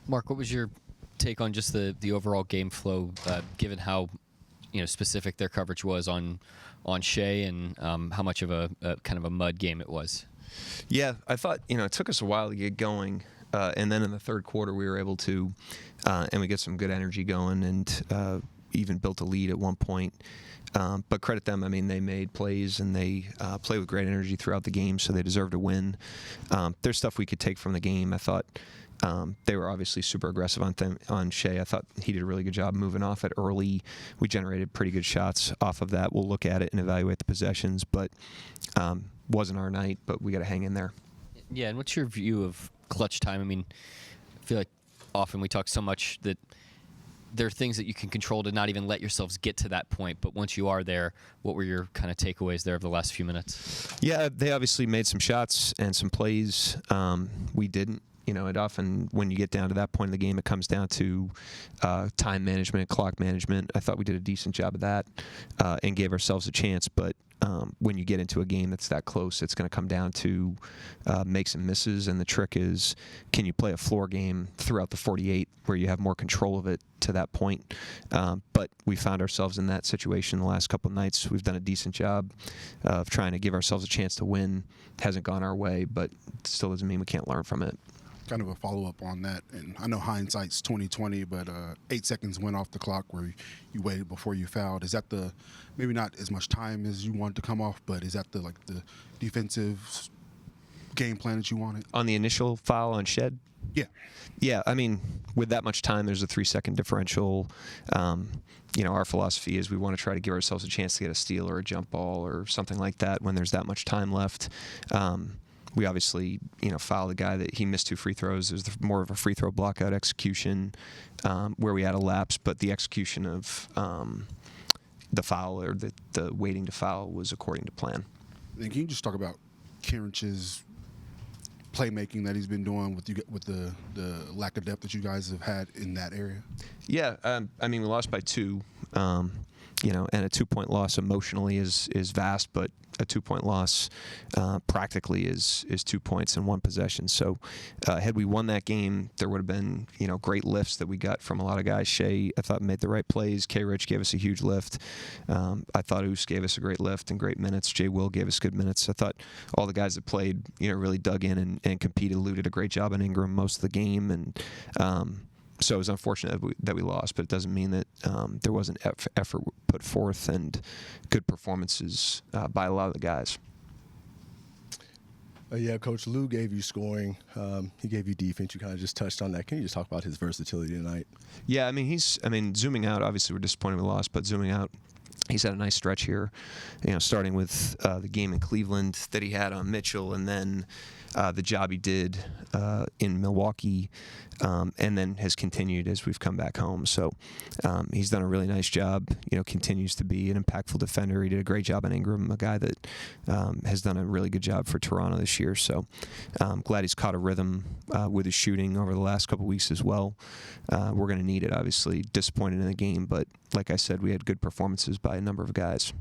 Mark, what was your take on just the overall game flow, given how specific their coverage was on Shea and how much of a kind of a mud game it was? Yeah, I thought it took us a while to get going, and then in the third quarter we were able to, and we get some good energy going, and even built a lead at one point. But credit them. I mean, they made plays and they play with great energy throughout the game, so they deserve to win. There's stuff we could take from the game. I thought they were obviously super aggressive on Shea. I thought he did a really good job moving off it early. We generated pretty good shots off of that. We'll look at it and evaluate the possessions, but wasn't our night, but we got to hang in there. Yeah, and what's your view of clutch time? I mean, I feel like often we talk so much that there are things that you can control to not even let yourselves get to that point. But once you are there, what were your kind of takeaways there of the last few minutes? Yeah, they obviously made some shots and some plays. We didn't. It often, when you get down to that point in the game, it comes down to time management, clock management. I thought we did a decent job of that and gave ourselves a chance. But when you get into a game that's that close, it's going to come down to makes and misses. And the trick is, can you play a floor game throughout the 48 where you have more control of it to that point? But we found ourselves in that situation the last couple of nights. We've done a decent job of trying to give ourselves a chance to win. Hasn't gone our way, but it still doesn't mean we can't learn from it. Kind of a follow-up on that, and I know hindsight's 20/20, but 8 seconds went off the clock where you waited before you fouled. Is that maybe not as much time as you wanted to come off, but is that the defensive game plan that you wanted? On the initial foul on Shed? Yeah. Yeah, I mean, with that much time, there's a 3-second differential. Our philosophy is we want to try to give ourselves a chance to get a steal or a jump ball or something like that when there's that much time left. We obviously, fouled the guy that he missed 2 free throws. It was more of a free throw blockout execution where we had a lapse, but the execution of the foul or the waiting to foul was according to plan. And can you just talk about Kirinch's playmaking that he's been doing with the lack of depth that you guys have had in that area? Yeah, we lost by 2. And a 2-point loss emotionally is vast, but a 2-point loss practically is 2 points in one possession. So had we won that game, there would have been great lifts that we got from a lot of guys. Shea, I thought, made the right plays. K. Rich gave us a huge lift. I thought Oos gave us a great lift and great minutes. Jay Will gave us good minutes. I thought all the guys that played really dug in and competed. Lou did a great job on Ingram most of the game, and so it was unfortunate that we lost, but it doesn't mean that there wasn't effort put forth and good performances by a lot of the guys. Yeah, Coach, Lou gave you scoring. He gave you defense. You kind of just touched on that. Can you just talk about his versatility tonight? Yeah, zooming out, obviously we're disappointed we lost, but zooming out, he's had a nice stretch here, starting with the game in Cleveland that he had on Mitchell, and then the job he did in Milwaukee, and then has continued as we've come back home. So he's done a really nice job, continues to be an impactful defender. He did a great job on Ingram, a guy that has done a really good job for Toronto this year. So I'm glad he's caught a rhythm with his shooting over the last couple of weeks as well. We're going to need it, obviously. Disappointed in the game, but like I said, we had good performances by a number of guys.